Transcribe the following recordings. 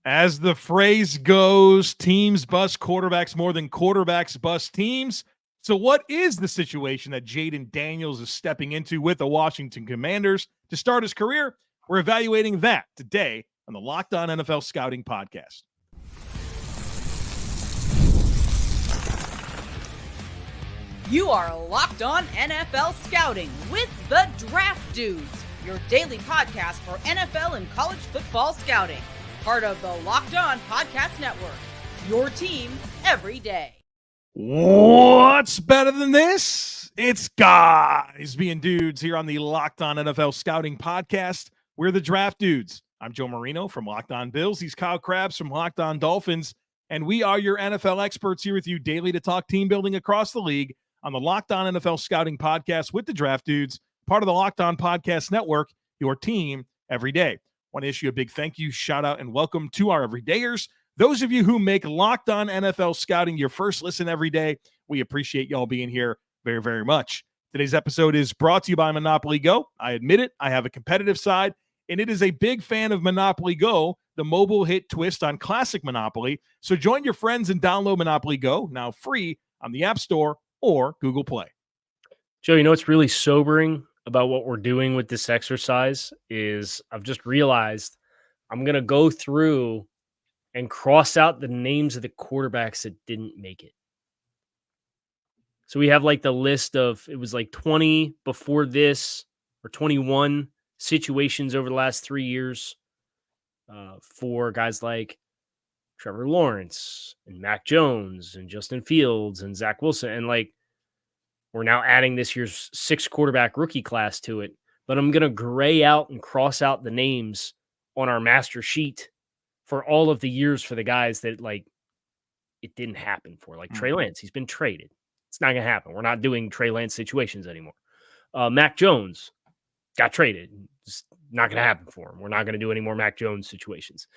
As the phrase goes, teams bust quarterbacks more than quarterbacks bust teams. So what is the situation that Jayden Daniels is stepping into with the Washington Commanders to start his career? We're evaluating that today on the Locked On NFL Scouting Podcast. You are Locked On NFL Scouting with the Draft Dudes, your daily podcast for NFL and college football scouting. Part of the Locked On Podcast Network, your team every day. What's better than this? It's guys being dudes here on the Locked On NFL Scouting Podcast. We're the Draft Dudes. I'm Joe Marino from Locked On Bills. He's Kyle Crabbs from Locked On Dolphins. And we are your NFL experts here with you daily to talk team building across the league on the Locked On NFL Scouting Podcast with the Draft Dudes, part of the Locked On Podcast Network, your team every day. Want to issue a big thank you, shout out, and welcome to our everydayers. Those of you who make Locked On NFL Scouting your first listen every day, we appreciate y'all being here very, very much. Today's episode is brought to you by Monopoly Go. I admit it, I have a competitive side, and it is a big fan of Monopoly Go, the mobile hit twist on classic Monopoly. So join your friends and download Monopoly Go, now free on the App Store or Google Play. Joe, you know what's really sobering about what we're doing with this exercise is I've just realized I'm going to go through and cross out the names of the quarterbacks that didn't make it. So we have like the list of, it was like 20 before this or 21 situations over the last 3 years for guys like Trevor Lawrence and Mac Jones and Justin Fields and Zach Wilson. And like, we're now adding this year's 6 quarterback rookie class to it, but I'm going to gray out and cross out the names on our master sheet for all of the years for the guys that like it didn't happen for, like Trey Lance. He's been traded. It's not going to happen. We're not doing Trey Lance situations anymore. Mac Jones got traded. It's not going to happen for him. We're not going to do any more Mac Jones situations.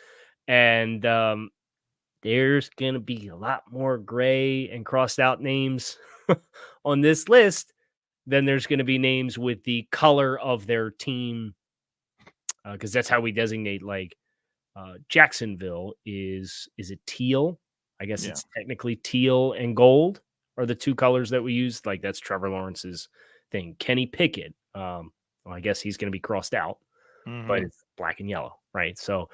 And there's going to be a lot more gray and crossed out names on this list than there's going to be names with the color of their team. Because that's how we designate, like, Jacksonville is it teal? I guess it's technically teal and gold are the two colors that we use. Like, that's Trevor Lawrence's thing. Kenny Pickett, well, I guess he's going to be crossed out, but it's black and yellow, right? So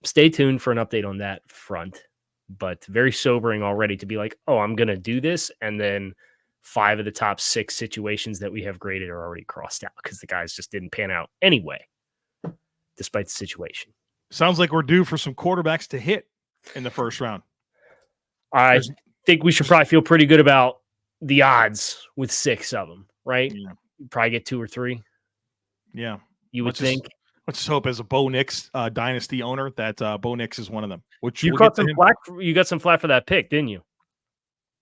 stay tuned for an update on that front. But very sobering already to be like, oh, I'm going to do this, and then 5 of the top 6 situations that we have graded are already crossed out because the guys just didn't pan out anyway, despite the situation. Sounds like we're due for some quarterbacks to hit in the first round. I think we should probably feel pretty good about the odds with 6 of them, right? Yeah. Probably get 2 or 3. Yeah. You would think. Let's just hope as a Bo Nix dynasty owner that Bo Nix is one of them. Which you got some flack. You got some flack for that pick, didn't you?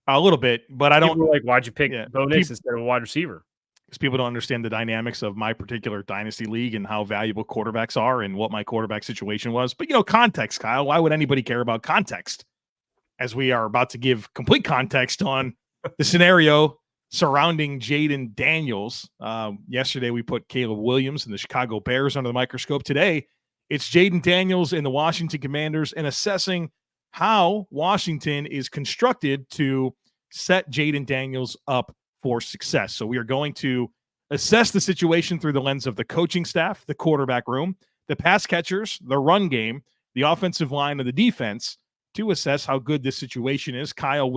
A little bit, but I don't. People were like, why'd you pick Bo Nix instead of a wide receiver? Because people don't understand the dynamics of my particular dynasty league and how valuable quarterbacks are and what my quarterback situation was. But, context, Kyle. Why would anybody care about context? As we are about to give complete context on the scenario surrounding Jayden Daniels. Yesterday, we put Caleb Williams and the Chicago Bears under the microscope. Today, it's Jayden Daniels and the Washington Commanders and assessing how Washington is constructed to set Jayden Daniels up for success. So we are going to assess the situation through the lens of the coaching staff, the quarterback room, the pass catchers, the run game, the offensive line, and the defense to assess how good this situation is. Kyle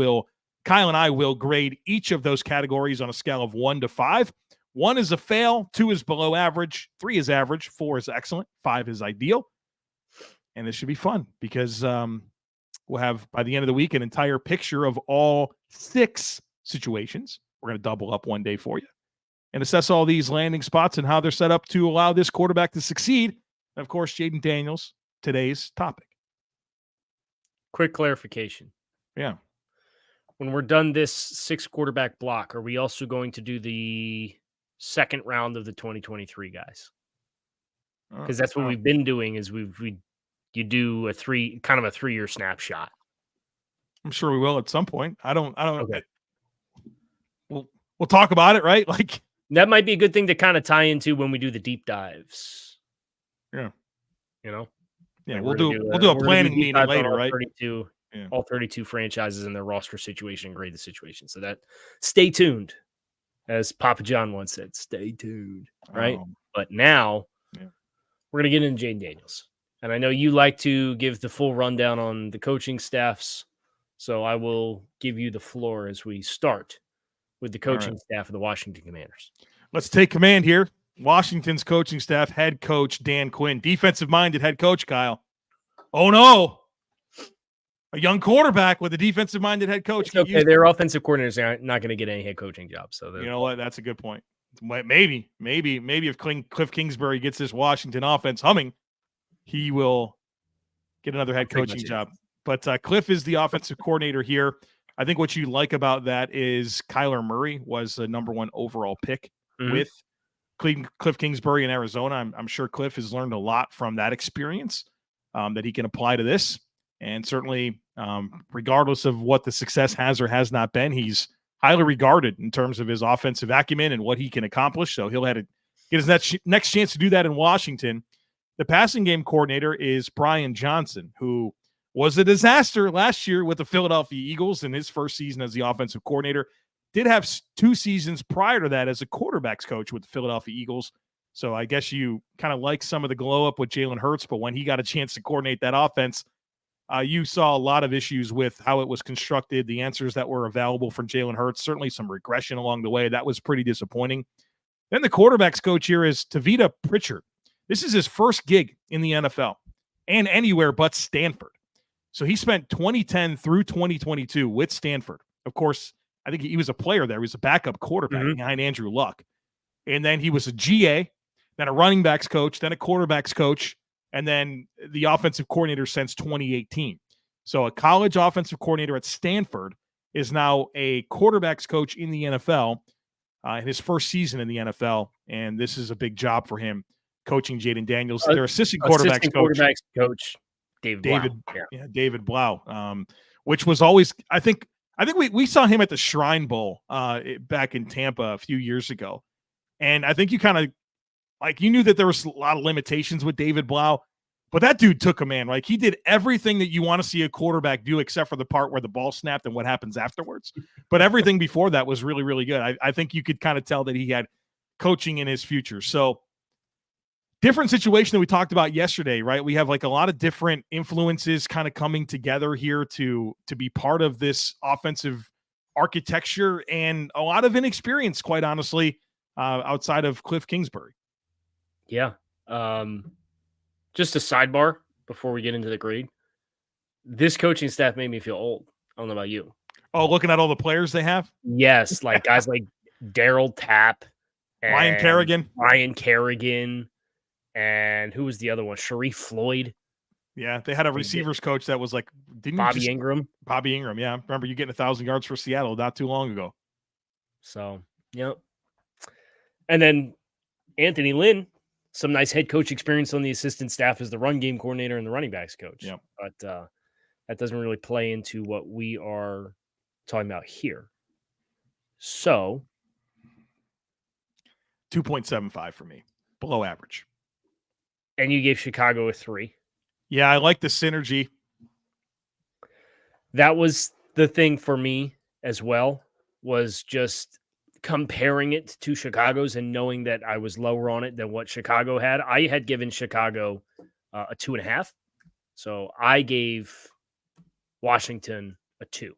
and I will grade each of those categories on a scale of 1 to 5. 1 is a fail, 2 is below average, 3 is average, 4 is excellent, 5 is ideal. And this should be fun because we'll have, by the end of the week, an entire picture of all 6 situations. We're going to double up one day for you and assess all these landing spots and how they're set up to allow this quarterback to succeed. And, of course, Jayden Daniels, today's topic. Quick clarification. Yeah. When we're done this 6 quarterback block, are we also going to do the second round of the 2023 guys? Because that's what we've been doing is you do a 3-year snapshot. I'm sure we will at some point. I don't Okay. We'll talk about it, right? Like, that might be a good thing to kind of tie into when we do the deep dives. Yeah. Yeah, Like, we'll do a planning meeting later, right? All 32 franchises and their roster situation and grade the situation. So that stay tuned, as Papa John once said, stay tuned, right? But now we're going to get into Jayden Daniels. And I know you like to give the full rundown on the coaching staffs, so I will give you the floor as we start with the coaching staff of the Washington Commanders. Let's take command here. Washington's coaching staff, head coach Dan Quinn, defensive-minded head coach, Kyle. Oh, no. A young quarterback with a defensive-minded head coach. It's okay, their offensive coordinators are not going to get any head coaching jobs. So you know what? That's a good point. Maybe if Kliff Kingsbury gets this Washington offense humming, he will get another head coaching job. But Kliff is the offensive coordinator here. I think what you like about that is Kyler Murray was the number 1 overall pick with Kliff Kingsbury in Arizona. I'm sure Kliff has learned a lot from that experience that he can apply to this. And certainly, regardless of what the success has or has not been, he's highly regarded in terms of his offensive acumen and what he can accomplish. So he'll have to get his next chance to do that in Washington. The passing game coordinator is Brian Johnson, who was a disaster last year with the Philadelphia Eagles in his first season as the offensive coordinator. Did have 2 seasons prior to that as a quarterback's coach with the Philadelphia Eagles. So I guess you kind of like some of the glow up with Jalen Hurts, but when he got a chance to coordinate that offense, you saw a lot of issues with how it was constructed, the answers that were available from Jalen Hurts, certainly some regression along the way. That was pretty disappointing. Then the quarterback's coach here is Tavita Pritchard. This is his first gig in the NFL and anywhere but Stanford. So he spent 2010 through 2022 with Stanford. Of course, I think he was a player there. He was a backup quarterback behind Andrew Luck. And then he was a GA, then a running backs coach, then a quarterback's coach, and then the offensive coordinator since 2018. So a college offensive coordinator at Stanford is now a quarterback's coach in the NFL in his first season in the NFL. And this is a big job for him, coaching Jayden Daniels. Their assistant quarterback's coach, David Blau, which was always, I think we saw him at the Shrine Bowl back in Tampa a few years ago. And I think you kind of, like, you knew that there was a lot of limitations with David Blau, but that dude took command. Like, he did everything that you want to see a quarterback do except for the part where the ball snapped and what happens afterwards. But everything before that was really, really good. I think you could kind of tell that he had coaching in his future. So different situation that we talked about yesterday, right? We have like a lot of different influences kind of coming together here to be part of this offensive architecture, and a lot of inexperience, quite honestly, outside of Kliff Kingsbury. Yeah. Just a sidebar before we get into the grade. This coaching staff made me feel old. I don't know about you. Oh, looking at all the players they have? Yes, like guys like Daryl Tapp, Ryan Kerrigan, and who was the other one? Sharif Floyd. Yeah, they had a receivers coach that was like, Bobby Ingram, yeah. Remember you getting 1,000 yards for Seattle not too long ago. So, yep. And then Anthony Lynn, some nice head coach experience on the assistant staff as the run game coordinator and the running backs coach. Yep. But that doesn't really play into what we are talking about here. So 2.75 for me, below average. And you gave Chicago a 3. Yeah, I like the synergy. That was the thing for me as well, was just comparing it to Chicago's and knowing that I was lower on it than what Chicago had. I had given Chicago a 2.5. So I gave Washington a 2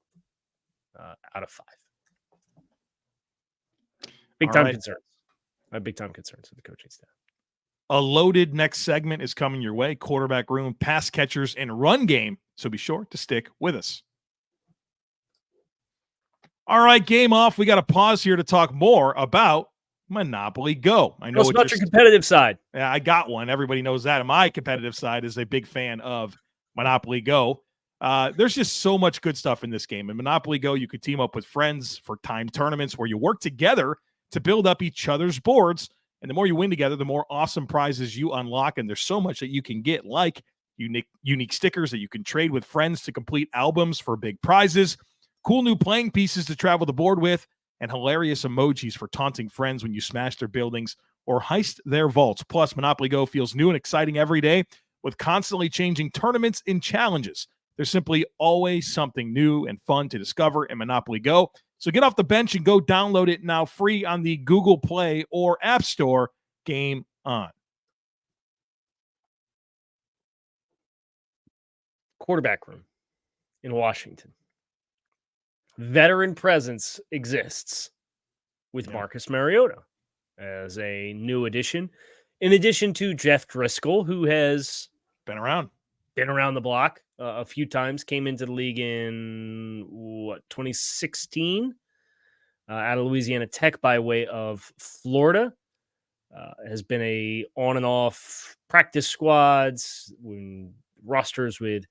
out of 5. Big time concerns. I have big time concerns with the coaching staff. A loaded next segment is coming your way. Quarterback room, pass catchers, and run game. So be sure to stick with us. All right, game off. We got to pause here to talk more about Monopoly Go. I know it's about your competitive side. Yeah, I got one. Everybody knows that. And my competitive side is a big fan of Monopoly Go. There's just so much good stuff in this game. In Monopoly Go, you could team up with friends for timed tournaments where you work together to build up each other's boards. And the more you win together, the more awesome prizes you unlock. And there's so much that you can get, like unique stickers that you can trade with friends to complete albums for big prizes, cool new playing pieces to travel the board with, and hilarious emojis for taunting friends when you smash their buildings or heist their vaults. Plus, Monopoly Go feels new and exciting every day With constantly changing tournaments and challenges, there's simply always something new and fun to discover in Monopoly Go. So get off the bench and go download it now free on the Google Play or App Store. Game on. Quarterback room in Washington. Veteran presence exists with Mrarcus Mariota as a new addition, in addition to Jeff Driskel, who has been around the block a few times, came into the league in 2016 out of Louisiana Tech by way of Florida. Has been a on and off practice squads, rosters with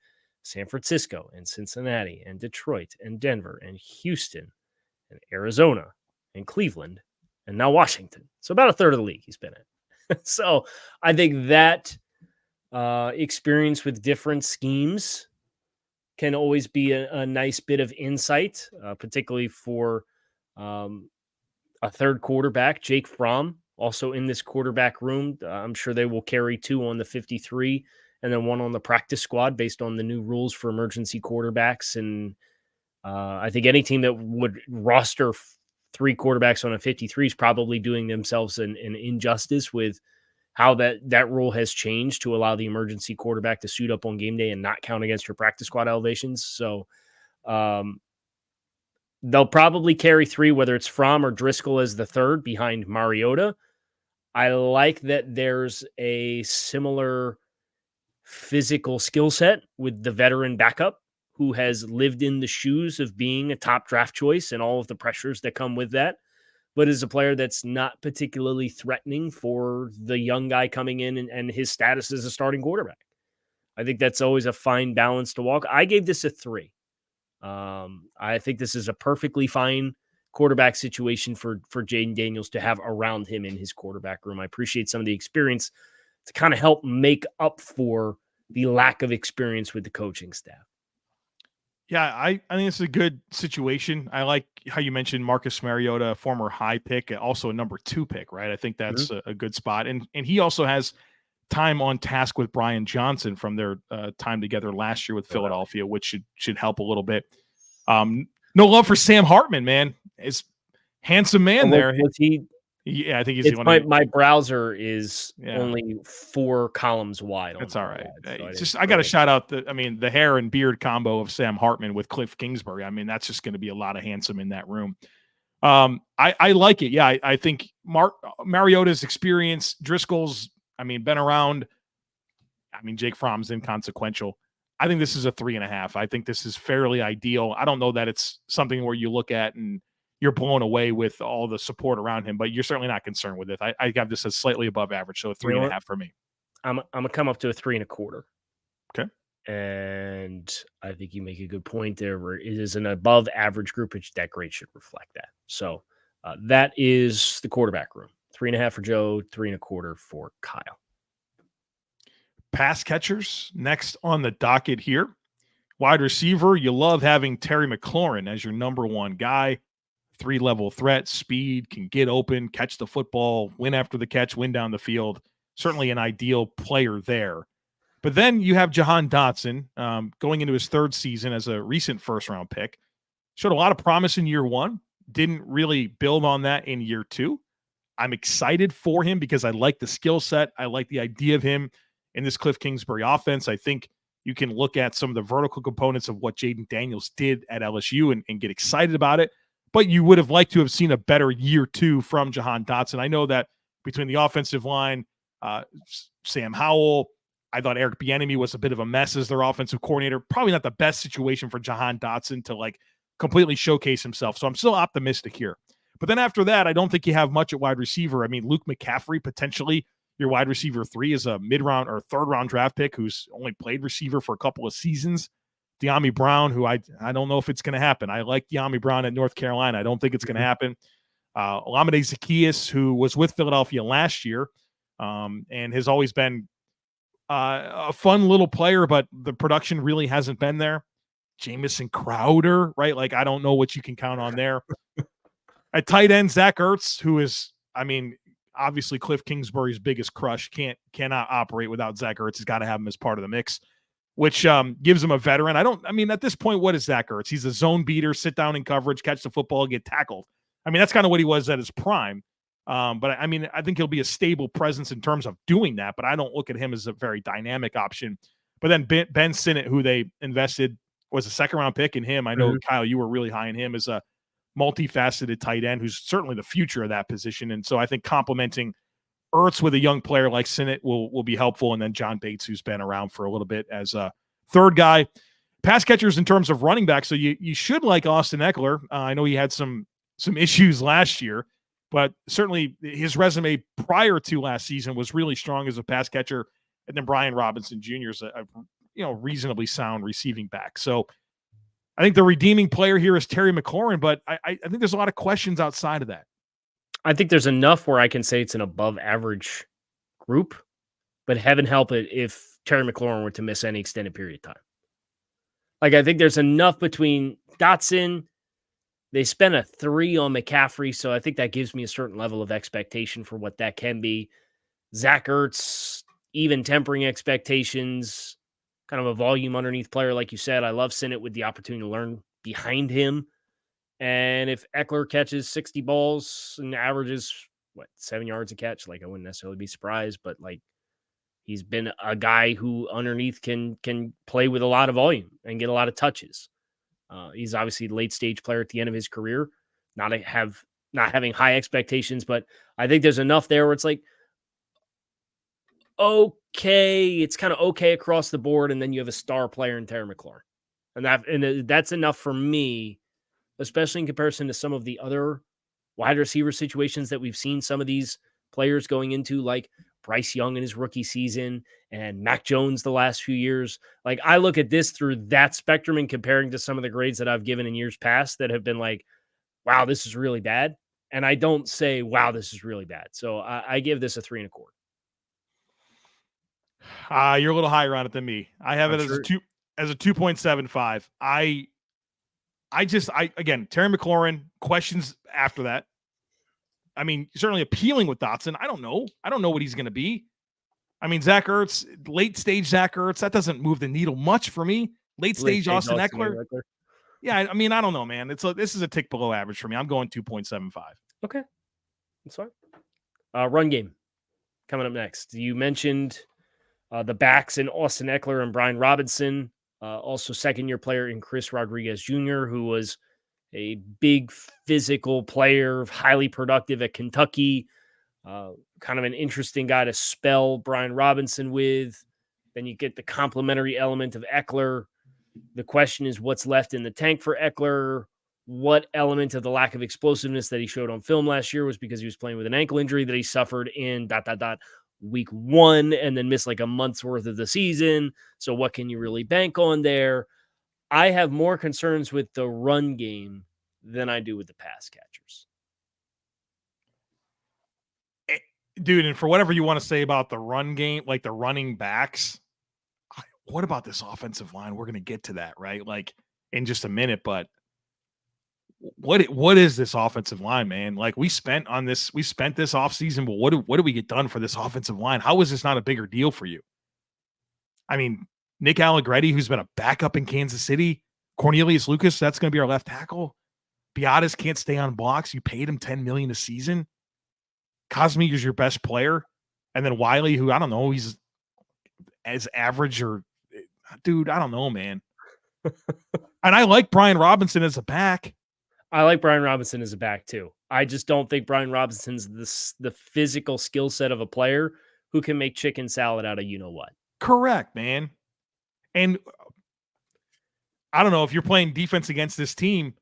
San Francisco and Cincinnati and Detroit and Denver and Houston and Arizona and Cleveland and now Washington. So about a third of the league he's been in. So I think that experience with different schemes can always be a nice bit of insight, particularly for a third quarterback. Jake Fromm also in this quarterback room. I'm sure they will carry 2 on the 53 and then 1 on the practice squad based on the new rules for emergency quarterbacks. And I think any team that would roster 3 quarterbacks on a 53 is probably doing themselves an injustice with how that rule has changed to allow the emergency quarterback to suit up on game day and not count against your practice squad elevations. So they'll probably carry 3, whether it's Fromm or Driskel as the third behind Mariota. I like that there's a similar physical skill set with the veteran backup who has lived in the shoes of being a top draft choice and all of the pressures that come with that, but is a player that's not particularly threatening for the young guy coming in and his status as a starting quarterback. I think that's always a fine balance to walk. I gave this a 3. I think this is a perfectly fine quarterback situation for Jayden Daniels to have around him in his quarterback room. I appreciate some of the experience to kind of help make up for the lack of experience with the coaching staff. Yeah, I think it's a good situation. I like how you mentioned Mrarcus Mariota, former high pick, also a number 2 pick, right? I think that's a good spot. And he also has time on task with Brian Johnson from their time together last year with Philadelphia, which should help a little bit. No love for Sam Hartman, man. It's handsome man there. Was he? Yeah, I think he's the one. My browser is only 4 columns wide. That's all right. I got to shout out the hair and beard combo of Sam Hartman with Kliff Kingsbury. I mean, that's just going to be a lot of handsome in that room. I like it. Yeah, I think Mariota's experience, Driskel's, been around. Jake Fromm's inconsequential. I think this is a 3.5. I think this is fairly ideal. I don't know that it's something where you look at and you're blown away with all the support around him, but you're certainly not concerned with it. I got this as slightly above average, so a 3.5 for me. I'm gonna come up to a 3.25. Okay. And I think you make a good point there where it is an above average group, which that grade should reflect that. So that is the quarterback room. 3.5 for Joe, 3.25 for Kyle. Pass catchers next on the docket here. Wide receiver, you love having Terry McLaurin as your number 1 guy. 3-level threat, speed, can get open, catch the football, win after the catch, win down the field. Certainly an ideal player there. But then you have Jahan Dodson going into his 3rd season as a recent first-round pick. Showed a lot of promise in year 1. Didn't really build on that in year 2. I'm excited for him because I like the skill set. I like the idea of him in this Kliff Kingsbury offense. I think you can look at some of the vertical components of what Jayden Daniels did at LSU and get excited about it. But you would have liked to have seen a better year 2 from Jahan Dodson. I know that between the offensive line, Sam Howell, I thought Eric Bieniemy was a bit of a mess as their offensive coordinator. Probably not the best situation for Jahan Dodson to completely showcase himself. So I'm still optimistic here. But then after that, I don't think you have much at wide receiver. Luke McCaffrey, potentially your wide receiver 3 is a mid-round or 3rd-round draft pick who's only played receiver for a couple of seasons. De'Ami Brown, who I don't know if it's going to happen. I like De'Ami Brown at North Carolina. I don't think it's going to happen. Olamide Zaccheaus, who was with Philadelphia last year and has always been a fun little player, but the production really hasn't been there. Jamison Crowder, right? I don't know what you can count on there. At tight end, Zach Ertz, who is, obviously Kliff Kingsbury's biggest crush cannot operate without Zach Ertz. He's got to have him as part of the mix, which gives him a veteran. At this point, what is Zach Ertz? He's a zone beater, sit down in coverage, catch the football, get tackled. I mean, that's kind of what he was at his prime. But I think he'll be a stable presence in terms of doing that, but I don't look at him as a very dynamic option. But then Ben Sinnott, who they invested, was a second-round pick in him. I know, Kyle, you were really high in him as a multifaceted tight end who's certainly the future of that position. And so I think complementing Ertz with a young player like Sinnott will be helpful. And then John Bates, who's been around for a little bit as a third guy. Pass catchers in terms of running back, so you should like Austin Ekeler. I know he had some issues last year, but certainly his resume prior to last season was really strong as a pass catcher. And then Brian Robinson Jr. is a reasonably sound receiving back. So I think the redeeming player here is Terry McLaurin, but I think there's a lot of questions outside of that. I think there's enough where I can say it's an above average group, but heaven help it if Terry McLaurin were to miss any extended period of time. Like, I think there's enough between Dotson. They spent a 3 on McCaffrey, so I think that gives me a certain level of expectation for what that can be. Zach Ertz, even tempering expectations, kind of a volume underneath player, like you said. I love Sinnott with the opportunity to learn behind him. And if Ekeler catches 60 balls and averages, 7 yards a catch, like I wouldn't necessarily be surprised, but like he's been a guy who underneath can play with a lot of volume and get a lot of touches. He's obviously a late stage player at the end of his career, not having high expectations, but I think there's enough there where it's like, okay, it's kind of okay across the board. And then you have a star player in Terry McLaurin. And that's enough for me, especially in comparison to some of the other wide receiver situations that we've seen some of these players going into, like Bryce Young in his rookie season and Mac Jones the last few years. Like, I look at this through that spectrum and comparing to some of the grades that I've given in years past that have been like, wow, this is really bad. And I don't say, wow, this is really bad. So I give this a 3 1/4. You're a little higher on it than me. I have it as a 2.75. Again, Terry McLaurin, questions after that. I mean, certainly appealing with Dotson. I don't know what he's going to be. I mean, Zach Ertz, late stage Zach Ertz, that doesn't move the needle much for me. Late stage Austin Ekeler. Yeah, I mean, I don't know, man. This is a tick below average for me. I'm going 2.75. Okay. That's fine. Run game coming up next. You mentioned the backs in Austin Ekeler and Brian Robinson. Also second-year player in Chris Rodriguez Jr., who was a big physical player, highly productive at Kentucky. Kind of an interesting guy to spell Brian Robinson with. Then you get the complementary element of Ekeler. The question is what's left in the tank for Ekeler. What element of the lack of explosiveness that he showed on film last year was because he was playing with an ankle injury that he suffered in ... week 1 and then missed like a month's worth of the season. So what can you really bank on there? I have more concerns with the run game than I do with the pass catchers. Dude, and for whatever you want to say about the run game, like the running backs, what about this offensive line? We're going to get to that, right? Like in just a minute, but what is this offensive line, man? Like we spent this offseason, but what do we get done for this offensive line? How is this not a bigger deal for you? I mean, Nick Allegretti, who's been a backup in Kansas City, Cornelius Lucas, that's going to be our left tackle. Biadasz can't stay on blocks. You paid him $10 million a season. Cosmi is your best player. And then Wylie, who I don't know, he's as average or dude, I don't know, man. And I like Brian Robinson as a back. I like Brian Robinson as a back too. I just don't think Brian Robinson's the physical skill set of a player who can make chicken salad out of you-know-what. Correct, man. And I don't know if you're playing defense against this team,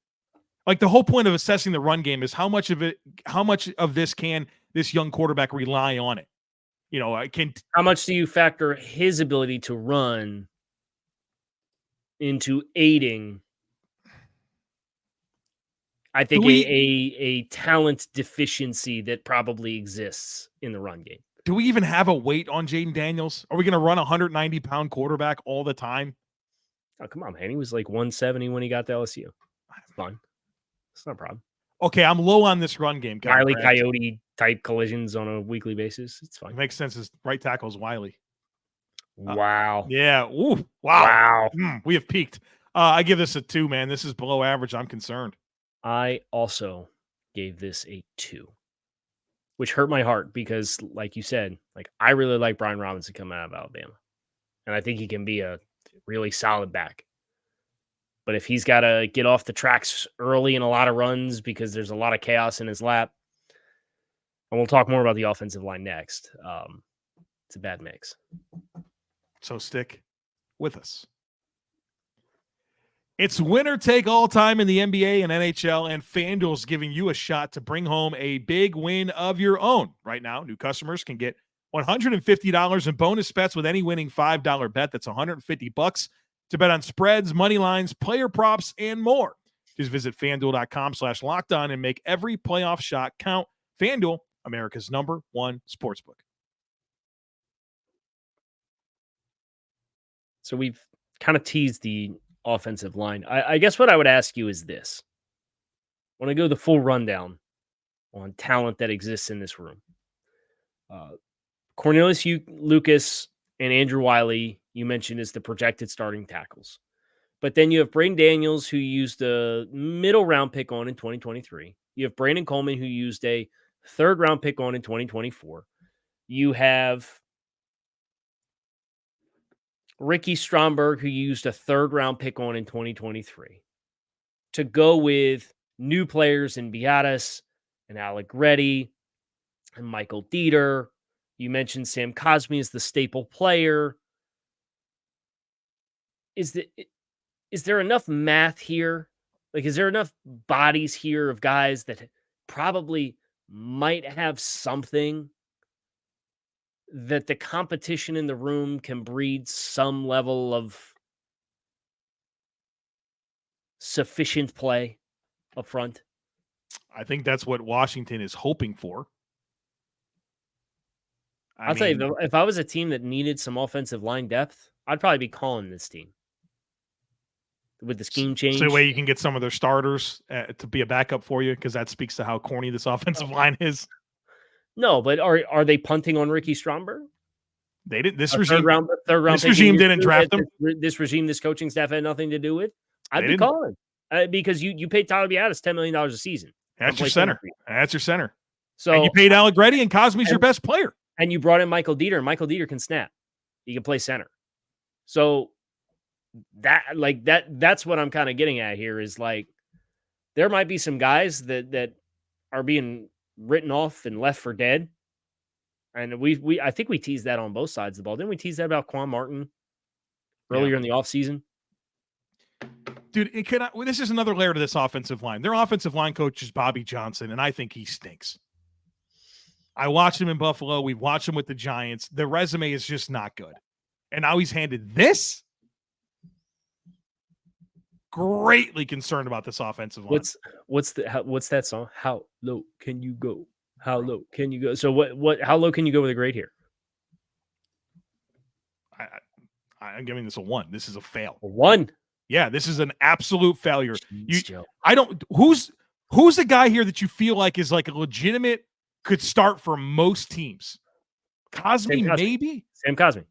like the whole point of assessing the run game is how much of this can this young quarterback rely on it? You know, how much do you factor his ability to run into aiding? I think a talent deficiency that probably exists in the run game. Do we even have a weight on Jayden Daniels? Are we going to run a 190-pound quarterback all the time? Oh, come on, man. He was like 170 when he got to LSU. It's fine. It's not a problem. Okay, I'm low on this run game. Wylie Coyote type collisions on a weekly basis. It's fine. It makes sense. His right tackle is Wylie. Wow. Yeah. Ooh, wow. We have peaked. I give this a 2, man. This is below average. I'm concerned. I also gave this a 2, which hurt my heart because, like you said, I really like Brian Robinson coming out of Alabama. And I think he can be a really solid back. But if he's got to get off the tracks early in a lot of runs because there's a lot of chaos in his lap, and we'll talk more about the offensive line next, it's a bad mix. So stick with us. It's winner take all time in the NBA and NHL, and FanDuel's giving you a shot to bring home a big win of your own. Right now, new customers can get $150 in bonus bets with any winning $5 bet. That's $150 to bet on spreads, money lines, player props, and more. Just visit FanDuel.com/lockedon and make every playoff shot count. FanDuel, America's #1 sportsbook. So we've kind of teased the offensive line. I guess what I would ask you is this. When I go the full rundown on talent that exists in this room, Cornelius Lucas and Andrew Wylie, you mentioned, is the projected starting tackles. But then you have Jayden Daniels, who used a middle round pick on in 2023. You have Brandon Coleman, who used a third round pick on in 2024. You have Ricky Stromberg, who used a third round pick on in 2023. To go with new players in Biadasz and Alec Reddy and Michael Dieter. You mentioned Sam Cosmi as the staple player. Is there enough math here? Is there enough bodies here of guys that probably might have something that the competition in the room can breed some level of sufficient play up front? I think that's what Washington is hoping for. I'll tell you, if I was a team that needed some offensive line depth, I'd probably be calling this team with the scheme change. So the way you can get some of their starters to be a backup for you, because that speaks to how corny this offensive line is. No, but are they punting on Ricky Stromberg? They didn't. This regime, third round this regime didn't draft him. This regime, this coaching staff had nothing to do with. I'd be calling because you paid Tyler Biadasz $10 million a season. That's your center. That's your center. So and you paid Alec Reddy, and Cosmi's your best player. And you brought in Michael Dieter. Michael Dieter can snap. He can play center. So that's what I'm kind of getting at here is there might be some guys that are being written off and left for dead. And I think we teased that on both sides of the ball. Didn't we tease that about Quan Martin earlier in the offseason? Dude, this is another layer to this offensive line. Their offensive line coach is Bobby Johnson, and I think he stinks. I watched him in Buffalo. We've watched him with the Giants. The resume is just not good. And now he's handed this? Greatly concerned about this offensive line. What's that song? How low can you go? How low can you go? So how low can you go with a grade here? I'm giving this a 1. This is a fail. A 1? Yeah, this is an absolute failure. Jeez, Who's the guy here that you feel like is a legitimate, could start for most teams? Cosmi, maybe? Sam Cosmi.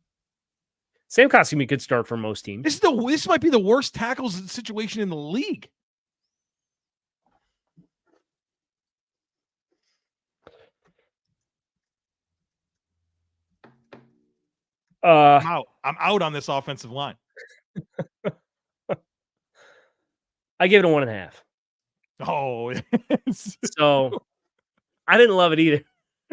Sam Cosmi could start for most teams. This might be the worst tackles situation in the league. I'm out on this offensive line. I give it a 1.5. Oh, so I didn't love it either.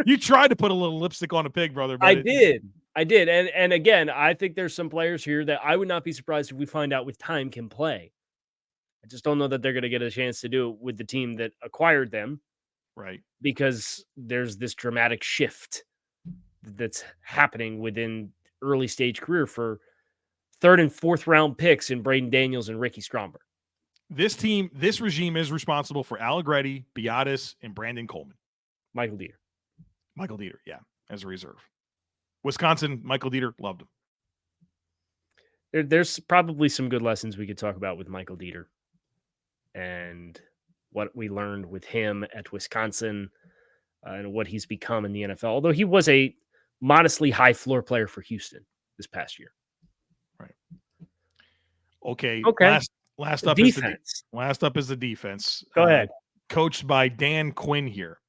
You tried to put a little lipstick on a pig, brother. I did. And again, I think there's some players here that I would not be surprised if we find out with time can play. I just don't know that they're going to get a chance to do it with the team that acquired them. Right. Because there's this dramatic shift that's happening within early stage career for third and fourth round picks in Jayden Daniels and Ricky Stromberg. This regime is responsible for Alec Reddy, Biadasz, and Brandon Coleman. Michael Dieter, yeah, as a reserve. Wisconsin, Michael Dieter, loved him. There's probably some good lessons we could talk about with Michael Dieter and what we learned with him at Wisconsin and what he's become in the NFL. Although he was a modestly high floor player for Houston this past year. Right. Okay. Okay. Last up Defense. is the defense. Go ahead. Coached by Dan Quinn here.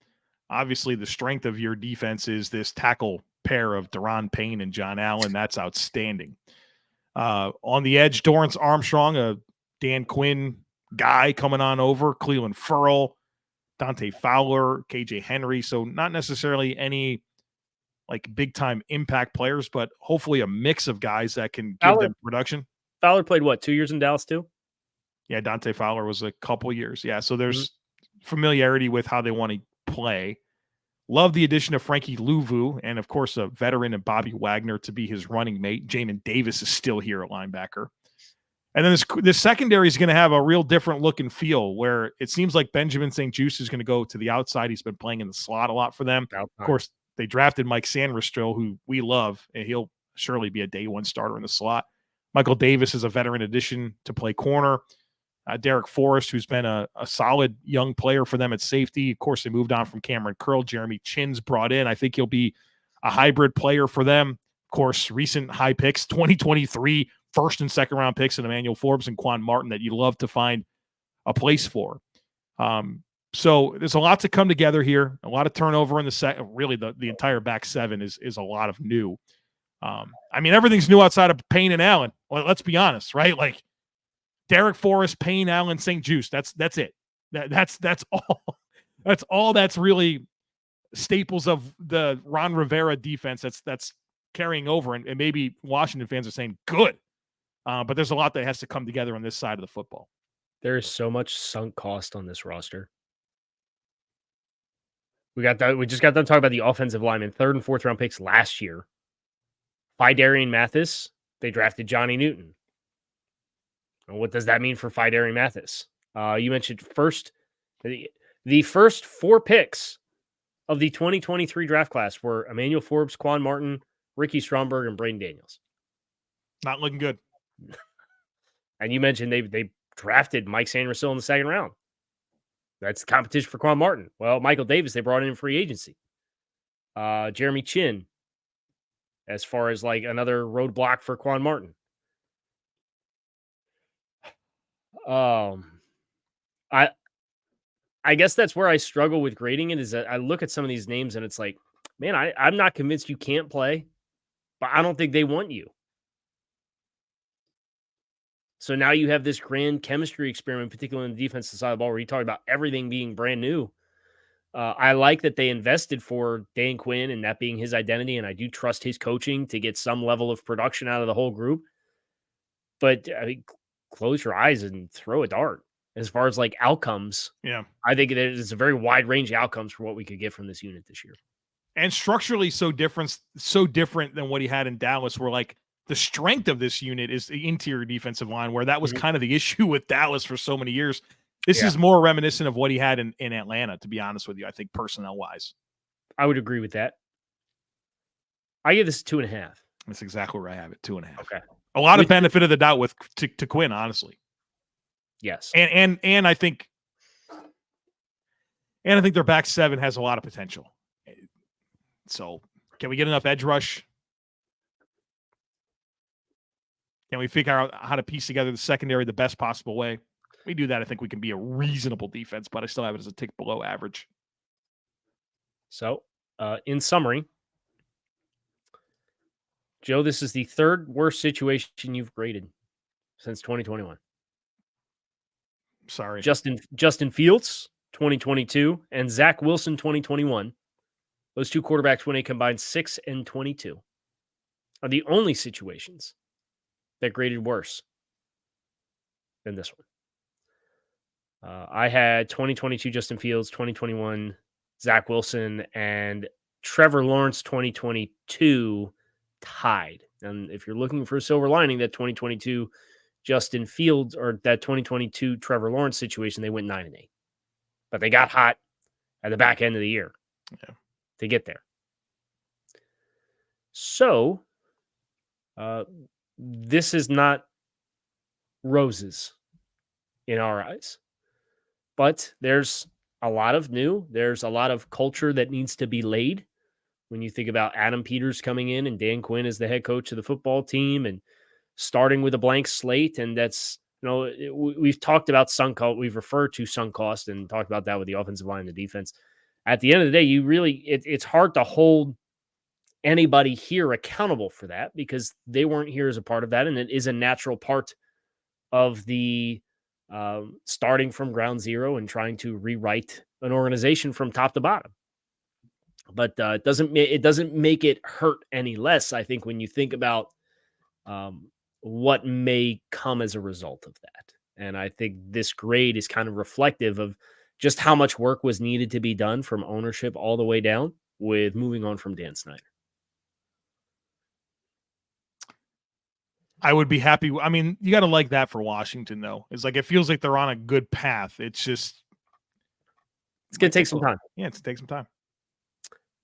Obviously, the strength of your defense is this tackle pair of Deron Payne and John Allen. That's outstanding. On the edge, Dorrance Armstrong, a Dan Quinn guy coming on over, Cleveland Ferrell, Dante Fowler, KJ Henry. So not necessarily any like big time impact players, but hopefully a mix of guys that can give them production. Fowler played what, 2 years in Dallas too? Yeah, Dante Fowler was a couple years. Yeah, so there's familiarity with how they want to play. Love the addition of Frankie Louvu and, of course, a veteran and Bobby Wagner to be his running mate. Jamin Davis is still here at linebacker. And then this secondary is going to have a real different look and feel where it seems like Benjamin St-Juste is going to go to the outside. He's been playing in the slot a lot for them. Of course, they drafted Mike Sanderstrill, who we love, and he'll surely be a day one starter in the slot. Michael Davis is a veteran addition to play corner. Derek Forrest, who's been a solid young player for them at safety. Of course, they moved on from Cameron Curl. Jeremy Chin's brought in. I think he'll be a hybrid player for them. Of course, recent high picks, 2023 first and second round picks in Emmanuel Forbes and Quan Martin that you love to find a place for. So there's a lot to come together here. A lot of turnover in the set. Really, the entire back seven is a lot of new. I mean, everything's new outside of Payne and Allen. Well, let's be honest, right? Like, Derek Forrest, Payne, Allen, St-Juste. That's it. That's all. That's all. That's really staples of the Ron Rivera defense. That's carrying over, and maybe Washington fans are saying good, but there's a lot that has to come together on this side of the football. There is so much sunk cost on this roster. We just got done talking about the offensive linemen, third and fourth round picks last year. Fidarian Mathis, they drafted Johnny Newton. And what does that mean for Fidarian Mathis? You mentioned the first 4 picks of the 2023 draft class were Emmanuel Forbes, Quan Martin, Ricky Stromberg, and Braden Daniels. Not looking good. And you mentioned they drafted Mike Sanderson in the second round. That's competition for Quan Martin. Well, Michael Davis, they brought in free agency. Jeremy Chin, as far as like another roadblock for Quan Martin. I guess that's where I struggle with grading it, is that I look at some of these names and it's like, man, I'm not convinced you can't play, but I don't think they want you. So now you have this grand chemistry experiment, particularly on the defensive side of the ball, where you talk about everything being brand new. I like that they invested for Dan Quinn and that being his identity, and I do trust his coaching to get some level of production out of the whole group. But I mean, close your eyes and throw a dart. As far as like outcomes, yeah, I think there's a very wide range of outcomes for what we could get from this unit this year. And structurally so different than what he had in Dallas, where like the strength of this unit is the interior defensive line, where that was kind of the issue with Dallas for so many years. This is more reminiscent of what he had in Atlanta, to be honest with you, I think, personnel-wise. I would agree with that. I give this 2.5. That's exactly where I have it, 2.5. Okay. A lot of benefit of the doubt to Quinn, honestly. Yes. And I think their back seven has a lot of potential. So can we get enough edge rush? Can we figure out how to piece together the secondary the best possible way? We do that, I think we can be a reasonable defense, but I still have it as a tick below average. So, in summary, Joe, this is the third worst situation you've graded since 2021. Sorry. Justin Fields, 2022, and Zach Wilson, 2021. Those two quarterbacks, when they combined 6 and 22, are the only situations that graded worse than this one. I had 2022 Justin Fields, 2021 Zach Wilson, and Trevor Lawrence 2022 tied. And if you're looking for a silver lining, that 2022 Justin Fields or that 2022 Trevor Lawrence situation, they went 9-8. But they got hot at the back end of the year to get there. So this is not roses in our eyes. But there's a lot of new. There's a lot of culture that needs to be laid. When you think about Adam Peters coming in and Dan Quinn as the head coach of the football team and starting with a blank slate. And that's, we've talked about sunk cost. We've referred to sunk cost and talked about that with the offensive line and the defense. At the end of the day, it's hard to hold anybody here accountable for that because they weren't here as a part of that. And it is a natural part of the starting from ground zero and trying to rewrite an organization from top to bottom. But it doesn't make it hurt any less, I think, when you think about what may come as a result of that. And I think this grade is kind of reflective of just how much work was needed to be done from ownership all the way down with moving on from Dan Snyder. I would be happy. I mean, you got to like that for Washington, though. It's like it feels like they're on a good path. It's just it's going to take some time. Yeah, it's going to take some time.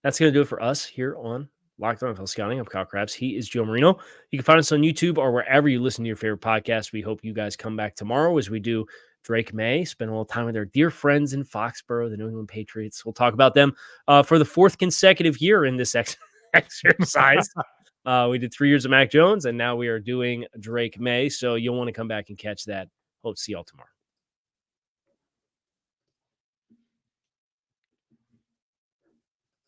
That's going to do it for us here on Locked On NFL Scouting. I'm Kyle Crabbs. He is Joe Marino. You can find us on YouTube or wherever you listen to your favorite podcast. We hope you guys come back tomorrow as we do Drake May, spend a little time with our dear friends in Foxborough, the New England Patriots. We'll talk about them for the fourth consecutive year in this exercise. We did 3 years of Mac Jones, and now we are doing Drake May. So you'll want to come back and catch that. Hope to see y'all tomorrow.